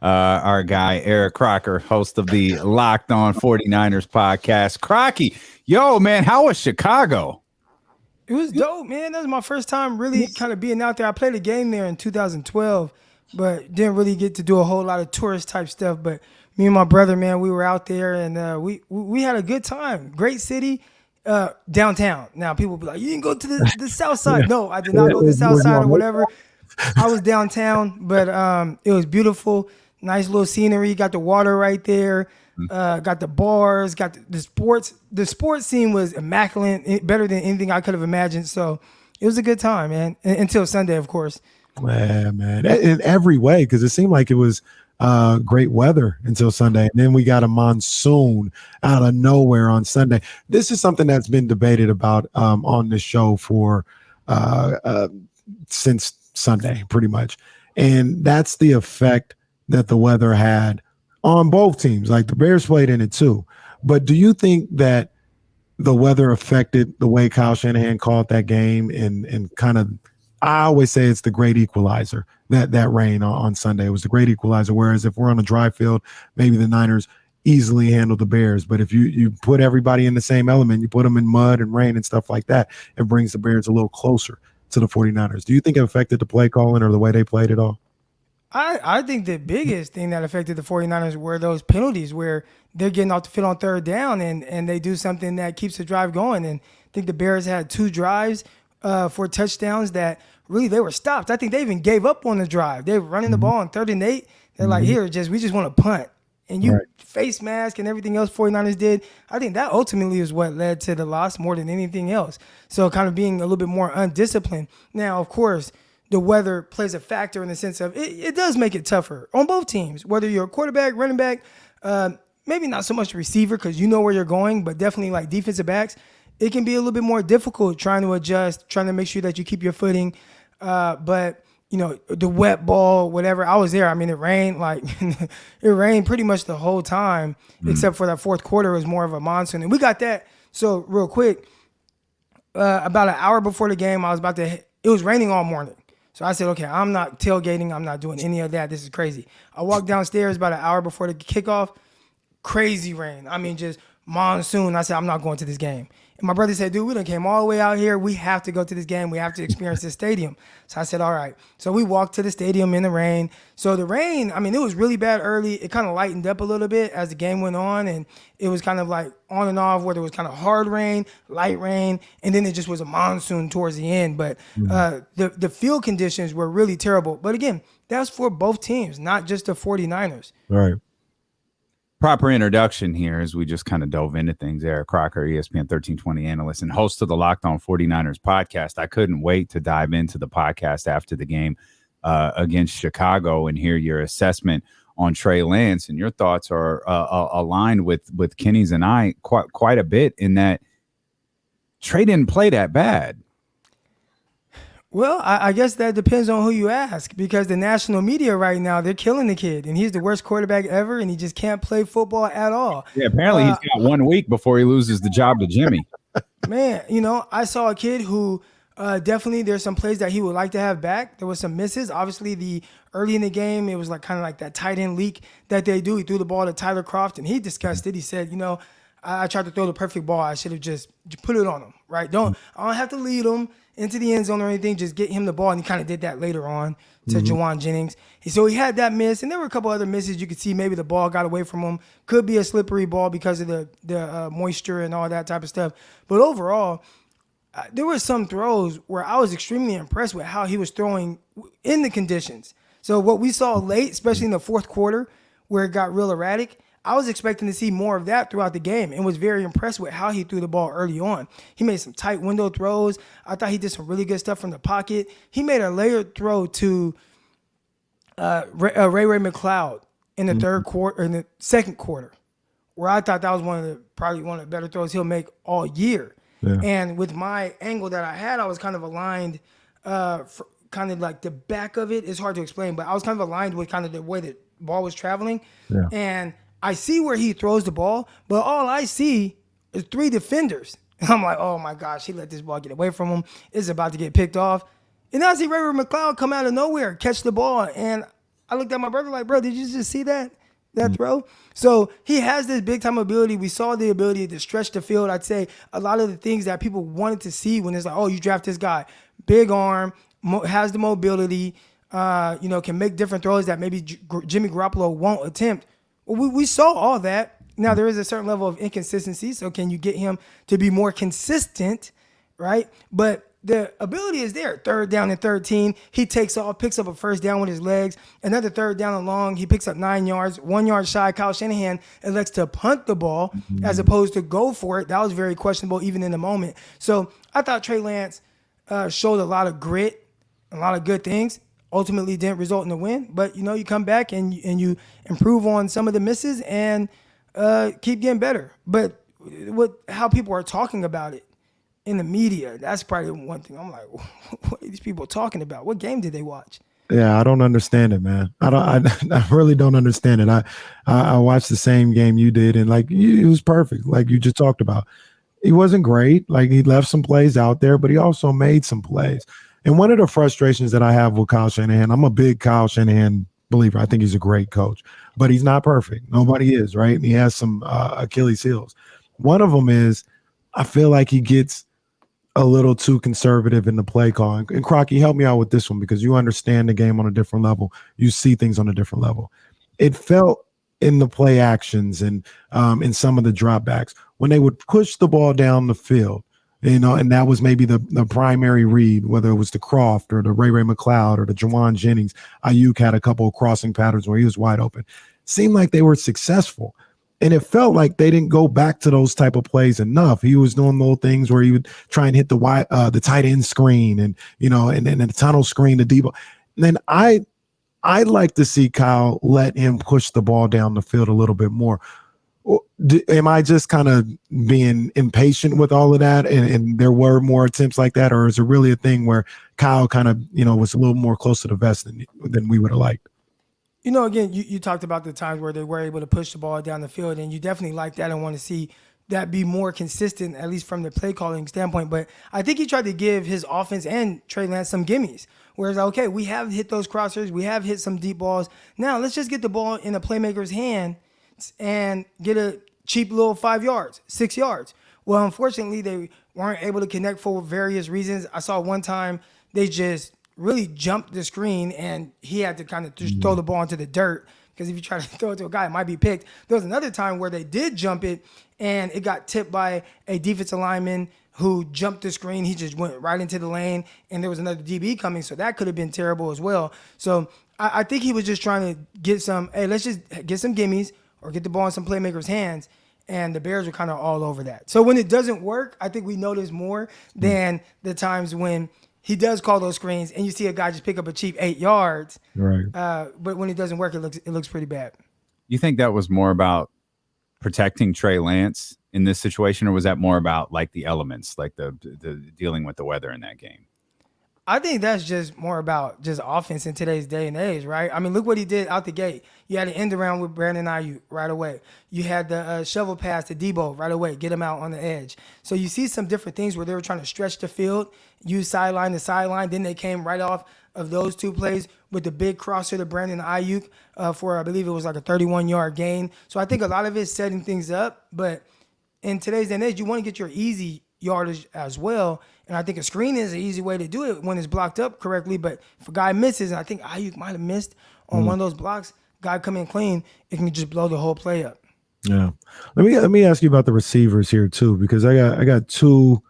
our guy, Eric Crocker, host of the Locked On 49ers podcast. Crocky, yo, man, how was Chicago? It was dope, man. That was my first time really kind of being out there. I played a game there in 2012, but didn't really get to do a whole lot of tourist type stuff. But me and my brother, man, we were out there and we had a good time. Great city, downtown. Now people be like, you didn't go to the south side. No, I did not go to the south side or whatever. I was downtown, but it was beautiful. Nice little scenery. Got the water right there. Got the bars. Got the sports. The sports scene was immaculate, better than anything I could have imagined. So it was a good time, man. Until Sunday, of course. Man, in every way, because it seemed like it was great weather until Sunday, and then we got a monsoon out of nowhere on Sunday. This is something that's been debated about on this show for since Sunday, pretty much, and that's the effect that the weather had on both teams. Like the Bears played in it too, but do you think that the weather affected the way Kyle Shanahan called that game and kind of? I always say it's the great equalizer, that rain on Sunday. It was the great equalizer. Whereas if we're on a dry field, maybe the Niners easily handle the Bears. But if you put everybody in the same element, you put them in mud and rain and stuff like that, it brings the Bears a little closer to the 49ers. Do you think it affected the play calling or the way they played at all? I think the biggest thing that affected the 49ers were those penalties where they're getting off the field on third down and they do something that keeps the drive going. And I think the Bears had 2 drives for touchdowns that really they were stopped. I think they even gave up on the drive. They were running the ball on 3rd and 8. They're like, we just want to punt. And you face mask and everything else 49ers did. I think that ultimately is what led to the loss more than anything else. So kind of being a little bit more undisciplined. Now, of course, the weather plays a factor in the sense of it does make it tougher on both teams, whether you're a quarterback, running back, maybe not so much receiver because you know where you're going, but definitely like defensive backs. It can be a little bit more difficult trying to adjust, trying to make sure that you keep your footing. But, you know, the wet ball, whatever, I was there. I mean, it rained it rained pretty much the whole time, except for that fourth quarter. It was more of a monsoon. And we got that. So real quick, about an hour before the game, it was raining all morning. So I said, okay, I'm not tailgating. I'm not doing any of that. This is crazy. I walked downstairs about an hour before the kickoff. Crazy rain. I mean, just monsoon. I said, I'm not going to this game. And my brother said, dude, we done came all the way out here. We have to go to this game. We have to experience this stadium. So I said, all right. So we walked to the stadium in the rain. So the rain, I mean, it was really bad early. It kind of lightened up a little bit as the game went on. And it was kind of like on and off where there was kind of hard rain, light rain, and then it just was a monsoon towards the end. But the field conditions were really terrible. But again, that's for both teams, not just the 49ers. Right. Proper introduction here as we just kind of dove into things. Eric Crocker, ESPN 1320 analyst and host of the Locked On 49ers podcast. I couldn't wait to dive into the podcast after the game against Chicago and hear your assessment on Trey Lance. And your thoughts are aligned with Kenny's and I quite a bit in that Trey didn't play that bad. Well, I guess that depends on who you ask because the national media right now, they're killing the kid. And he's the worst quarterback ever, and he just can't play football at all. Yeah, apparently he's got 1 week before he loses the job to Jimmy. Man, you know, I saw a kid who definitely there's some plays that he would like to have back. There was some misses. Obviously, the early in the game, it was like kind of like that tight end leak that they do. He threw the ball to Tyler Croft, and he discussed it. He said, you know, I tried to throw the perfect ball. I should have just put it on him, right? I don't have to lead him into the end zone or anything, just get him the ball. And he kind of did that later on to Juwan Jennings. So he had that miss, and there were a couple other misses. You could see maybe the ball got away from him. Could be a slippery ball because of the moisture and all that type of stuff. But overall, there were some throws where I was extremely impressed with how he was throwing in the conditions. So what we saw late, especially in the fourth quarter, where it got real erratic, I was expecting to see more of that throughout the game and was very impressed with how he threw the ball early on. He made some tight window throws. I thought he did some really good stuff from the pocket. He made a layered throw to Ray McCloud in the third quarter, in the second quarter, where I thought that was probably one of the better throws he'll make all year. Yeah. And with my angle that I had, I was kind of aligned kind of like the back of it. It's hard to explain, but I was kind of aligned with kind of the way the ball was traveling. Yeah. And I see where he throws the ball, but all I see is 3 defenders. And I'm like, oh my gosh, he let this ball get away from him. It's about to get picked off. And I see Ray McCloud come out of nowhere, catch the ball. And I looked at my brother like, bro, did you just see that throw? So he has this big time ability. We saw the ability to stretch the field. I'd say a lot of the things that people wanted to see when it's like, oh, you draft this guy, big arm, has the mobility, can make different throws that maybe Jimmy Garoppolo won't attempt. Well, we saw all that. Now there is a certain level of inconsistency. So can you get him to be more consistent, right? But the ability is there. 3rd down and 13. He takes off, picks up a first down with his legs. Another 3rd down and long. He picks up 9 yards, 1 yard shy. Kyle Shanahan elects to punt the ball as opposed to go for it. That was very questionable even in the moment. So I thought Trey Lance showed a lot of grit, a lot of good things. Ultimately didn't result in a win. But, you come back and you improve on some of the misses and keep getting better. But how people are talking about it in the media, that's probably one thing. I'm like, what are these people talking about? What game did they watch? Yeah, I don't understand it, man. I really don't understand it. I watched the same game you did, and it was perfect, like you just talked about. He wasn't great. Like, he left some plays out there, but he also made some plays. And one of the frustrations that I have with Kyle Shanahan, I'm a big Kyle Shanahan believer. I think he's a great coach, but he's not perfect. Nobody is, right? And he has some Achilles heels. One of them is I feel like he gets a little too conservative in the play call. And Crocky, help me out with this one because you understand the game on a different level. You see things on a different level. It felt in the play actions and in some of the dropbacks when they would push the ball down the field, and that was maybe the primary read, whether it was the Croft or the Ray McLeod or the Jawan Jennings. Ayuk had a couple of crossing patterns where he was wide open. Seemed like they were successful. And it felt like they didn't go back to those type of plays enough. He was doing little things where he would try and hit the tight end screen and the tunnel screen, the deep. And then I'd like to see Kyle let him push the ball down the field a little bit more. Am I just kind of being impatient with all of that? And there were more attempts like that, or is it really a thing where Kyle kind of was a little more close to the vest than we would have liked? Again, you talked about the times where they were able to push the ball down the field, and you definitely like that and want to see that be more consistent, at least from the play calling standpoint. But I think he tried to give his offense and Trey Lance some gimmies. Whereas, okay, we have hit those crossers, we have hit some deep balls. Now let's just get the ball in a playmaker's hand and get a cheap little 5 yards, 6 yards. Well, unfortunately, they weren't able to connect for various reasons. I saw one time they just really jumped the screen, and he had to kind of just throw the ball into the dirt because if you try to throw it to a guy, it might be picked. There was another time where they did jump it, and it got tipped by a defensive lineman who jumped the screen. He just went right into the lane, and there was another DB coming, so that could have been terrible as well. So I think he was just trying to get some, hey, let's just get some gimmies or get the ball in some playmakers' hands, and the Bears were kind of all over that. So when it doesn't work, I think we notice more than the times when he does call those screens, and you see a guy just pick up a cheap 8 yards. Right. But when it doesn't work, it looks pretty bad. You think that was more about protecting Trey Lance in this situation, or was that more about like the elements, like the dealing with the weather in that game? I think that's just more about just offense in today's day and age, right? I mean, look what he did out the gate. You had an end around with Brandon Ayuk right away. You had the shovel pass to Debo right away, get him out on the edge. So you see some different things where they were trying to stretch the field, use sideline to sideline. Then they came right off of those two plays with the big crosser to Brandon Ayuk for, I believe it was like a 31-yard gain. So I think a lot of it is setting things up. But in today's day and age, you want to get your easy yardage as well. And I think a screen is an easy way to do it when it's blocked up correctly. But if a guy misses, and I think Ayuk might have missed on one of those blocks, guy come in clean, it can just blow the whole play up. Yeah. Let me ask you about the receivers here too, because I got two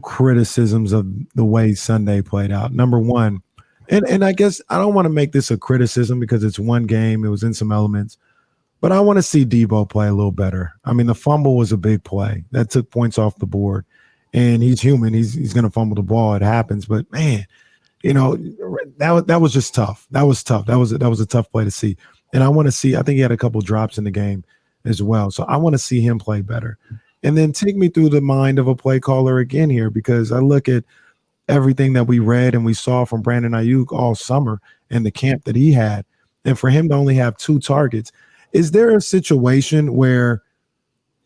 criticisms of the way Sunday played out. Number one, and I guess I don't want to make this a criticism because it's one game, it was in some elements, but I want to see Debo play a little better. I mean, the fumble was a big play that took points off the board. And he's human. He's going to fumble the ball. It happens. But man, that was just tough. That was tough. That was a tough play to see. And I want to see. I think he had a couple drops in the game as well. So I want to see him play better. And then take me through the mind of a play caller again here, because I look at everything that we read and we saw from Brandon Ayuk all summer and the camp that he had, and for him to only have 2 targets. Is there a situation where,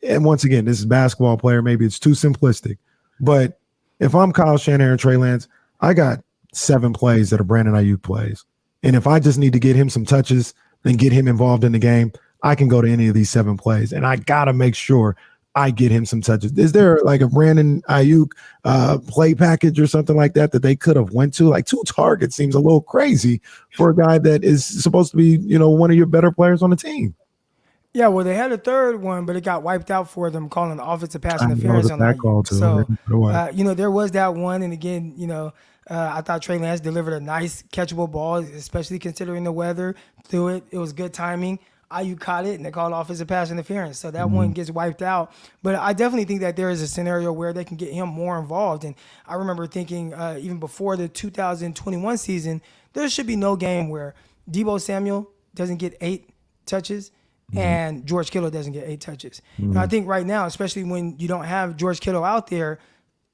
and once again, this is a basketball player, maybe it's too simplistic, but if I'm Kyle Shanahan or Trey Lance, I got 7 plays that are Brandon Ayuk plays. And if I just need to get him some touches and get him involved in the game, I can go to any of these 7 plays. And I got to make sure I get him some touches. Is there like a Brandon Ayuk play package or something like that they could have went to? Like 2 targets seems a little crazy for a guy that is supposed to be, one of your better players on the team. Yeah, well, they had a third one, but it got wiped out for them calling the offensive pass interference on that call too. So, there was that one. And again, I thought Trey Lance delivered a nice catchable ball, especially considering the weather. Threw it. It was good timing. Ayuk caught it, and they called offensive pass interference. So that one gets wiped out. But I definitely think that there is a scenario where they can get him more involved. And I remember thinking even before the 2021 season, there should be no game where Deebo Samuel doesn't get 8 touches and George Kittle doesn't get 8 touches. And I think right now, especially when you don't have George Kittle out there,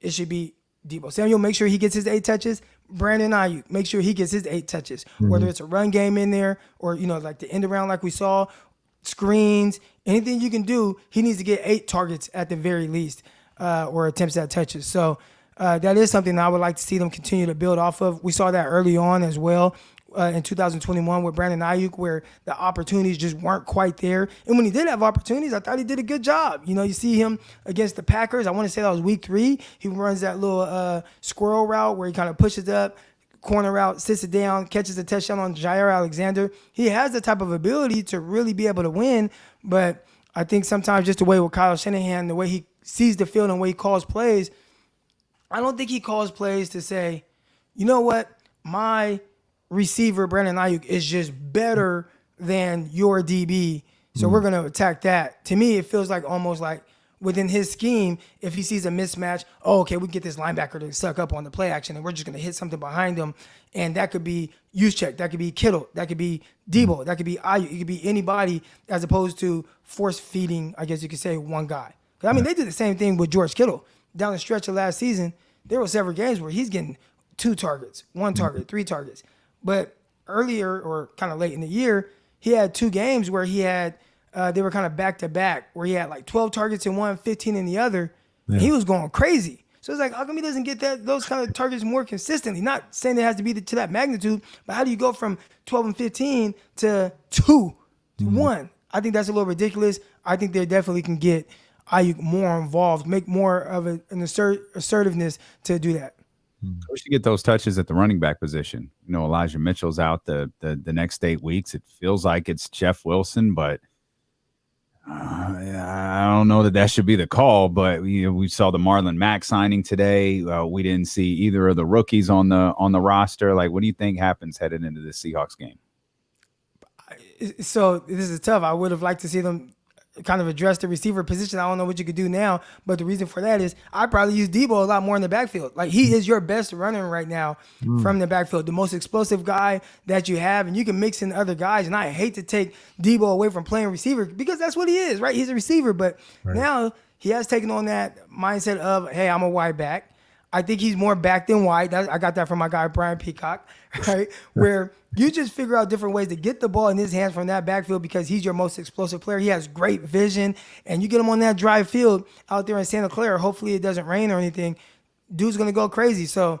it should be Deebo Samuel, make sure he gets his 8 touches. Brandon Ayuk, make sure he gets his 8 touches. Whether it's a run game in there or, like the end around like we saw, screens, anything you can do, he needs to get 8 targets at the very least or attempts at touches. So that is something that I would like to see them continue to build off of. We saw that early on as well. In 2021 with Brandon Ayuk, where the opportunities just weren't quite there. And when he did have opportunities, I thought he did a good job. You see him against the Packers. I want to say that was week 3. He runs that little squirrel route where he kind of pushes up, corner route, sits it down, catches a touchdown on Jair Alexander. He has the type of ability to really be able to win, but I think sometimes just the way with Kyle Shanahan, the way he sees the field and the way he calls plays, I don't think he calls plays to say, you know what, my receiver Brandon Ayuk is just better than your DB, so we're going to attack that. To me, it feels like almost like within his scheme, if he sees a mismatch, okay, we can get this linebacker to suck up on the play action, and we're just going to hit something behind him, and that could be Juszczyk, that could be Kittle, that could be Deebo, that could be Ayuk, it could be anybody, as opposed to force feeding, I guess you could say, one guy. I mean, they did the same thing with George Kittle down the stretch of last season. There were several games where he's getting 2 targets, 1 target, 3 targets. But earlier or kind of late in the year, he had 2 games where he had they were kind of back to back, where he had like 12 targets in one, 15 in the other. Yeah. He was going crazy. So it's like, how come he doesn't get those kind of targets more consistently? Not saying it has to be to that magnitude, but how do you go from 12 and 15 to 2 to 1? I think that's a little ridiculous. I think they definitely can get Ayuk more involved, make more of an assertiveness to do that. We should get those touches at the running back position. Elijah Mitchell's out the next 8 weeks. It feels like it's Jeff Wilson, but I don't know that should be the call. But we saw the Marlon Mack signing today. We didn't see either of the rookies on the roster. Like, what do you think happens headed into the Seahawks game? So this is tough. I would have liked to see them kind of address the receiver position. I don't know what you could do now, but the reason for that is I probably use Deebo a lot more in the backfield. Like, he is your best runner right now from the backfield, the most explosive guy that you have, and you can mix in other guys. And I hate to take Deebo away from playing receiver because that's what he is, right? He's a receiver, but now he has taken on that mindset of, hey, I'm a wide back. I think he's more back than wide. I got that from my guy, Brian Peacock, right? Where you just figure out different ways to get the ball in his hands from that backfield because he's your most explosive player. He has great vision, and you get him on that dry field out there in Santa Clara. Hopefully it doesn't rain or anything. Dude's going to go crazy. So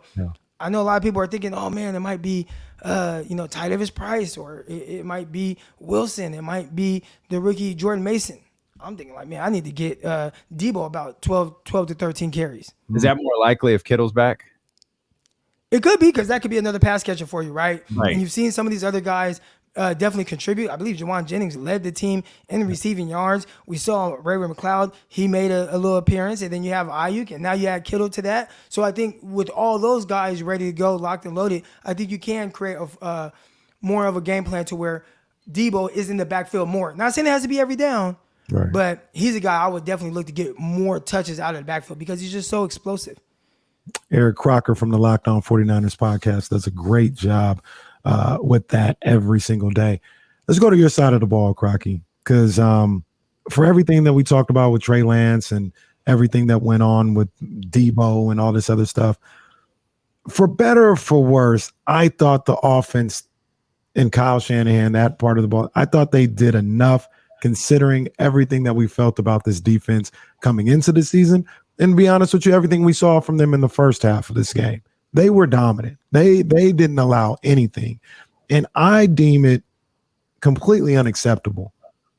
I know a lot of people are thinking, oh, man, it might be, Ty Davis Price, or it might be Wilson. It might be the rookie Jordan Mason. I'm thinking like, man, I need to get Deebo about 12 to 13 carries. Is that more likely if Kittle's back? It could be, because that could be another pass catcher for you, right? And you've seen some of these other guys definitely contribute. I believe Jawan Jennings led the team in receiving yards. We saw Ray-Ray McCloud. He made a little appearance. And then you have Ayuk, and now you add Kittle to that. So I think with all those guys ready to go, locked and loaded, I think you can create more of a game plan to where Deebo is in the backfield more. Not saying it has to be every down, but he's a guy I would definitely look to get more touches out of the backfield because he's just so explosive. Eric Crocker from the Locked On 49ers podcast does a great job with that every single day. Let's go to your side of the ball, Crocky, because for everything that we talked about with Trey Lance and everything that went on with Deebo and all this other stuff, for better or for worse, I thought the offense and Kyle Shanahan, that part of the ball, I thought they did enough considering everything that we felt about this defense coming into the season. And to be honest with you, everything we saw from them in the first half of this game, they were dominant. They didn't allow anything. And I deem it completely unacceptable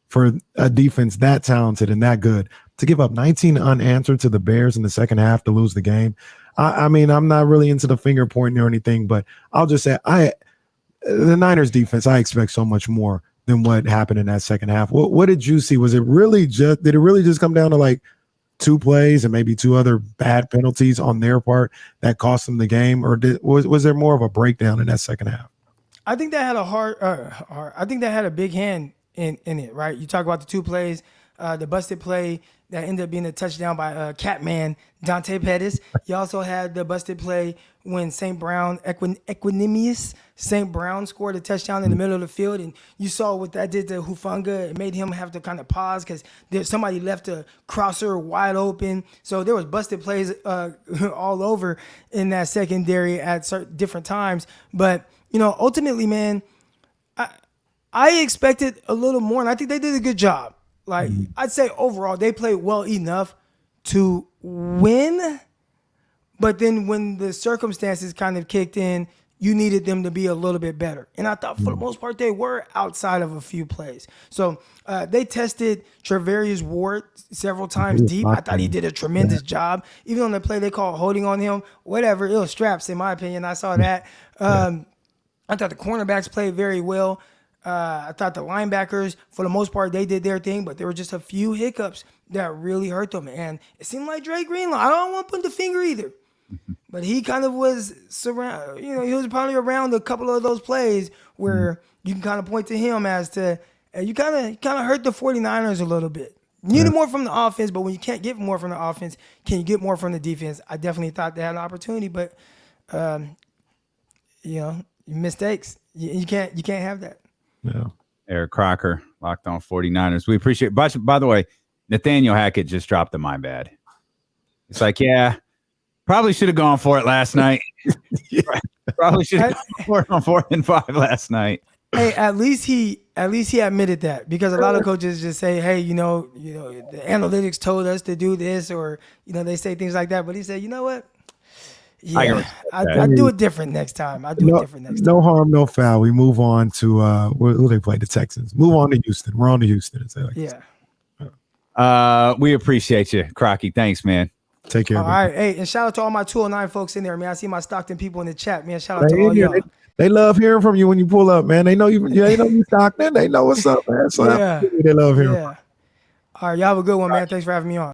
for a defense that talented and that good to give up 19 unanswered to the Bears in the second half to lose the game. I mean, I'm not really into the finger pointing or anything, but I'll just say the Niners defense, I expect so much more than what happened in that second half. What did you see? Did it really just come down to like 2 plays and maybe 2 other bad penalties on their part that cost them the game? Or was there more of a breakdown in that second half? I think that had I think that had a big hand in it, right? You talk about the 2 plays, the busted play that ended up being a touchdown by Catman Dante Pettis. You also had the busted play when St. Brown, equanimous St. Brown scored a touchdown in the middle of the field, and you saw what that did to Hufanga. It made him have to kind of pause because somebody left a crosser wide open. So there was busted plays all over in that secondary at certain different times. But ultimately, man, I expected a little more, and I think they did a good job. Like, I'd say overall, they played well enough to win. But then when the circumstances kind of kicked in, you needed them to be a little bit better. And I thought for the most part, they were outside of a few plays. So they tested Trevarius Ward several times deep. I thought he did a tremendous job. Even on the play they called holding on him, whatever, it was straps in my opinion. I saw that. I thought the cornerbacks played very well. I thought the linebackers, for the most part, they did their thing, but there were just a few hiccups that really hurt them. And it seemed like Dre Greenlaw, I don't want to put the finger either, but he kind of was he was probably around a couple of those plays where you can kind of point to him as to, you kind of hurt the 49ers a little bit. You needed more from the offense, but when you can't get more from the offense, can you get more from the defense? I definitely thought they had an opportunity, but mistakes. You can't have that. Yeah. Eric Crocker, Locked On 49ers. We appreciate it. By the way, Nathaniel Hackett just dropped the my bad. It's like, yeah, probably should have gone for it last night. Probably should have gone for it on 4th and 5 last night. Hey, at least he admitted that, because a lot of coaches just say, hey, the analytics told us to do this, or they say things like that. But he said, you know what? Yeah, I do it different next time. No harm, no foul. We move on to who they play, the Texans. Move on to Houston. We're on to Houston. We appreciate you, Crocky. Thanks, man. Take care. All right. Hey, and shout out to all my 209 folks in there, man. I see my Stockton people in the chat, man. Shout out to all y'all. They love hearing from you when you pull up, man. They know you. They know you Stockton. They know what's up, man. So they love hearing. All right, y'all have a good one, man. Thanks for having me on.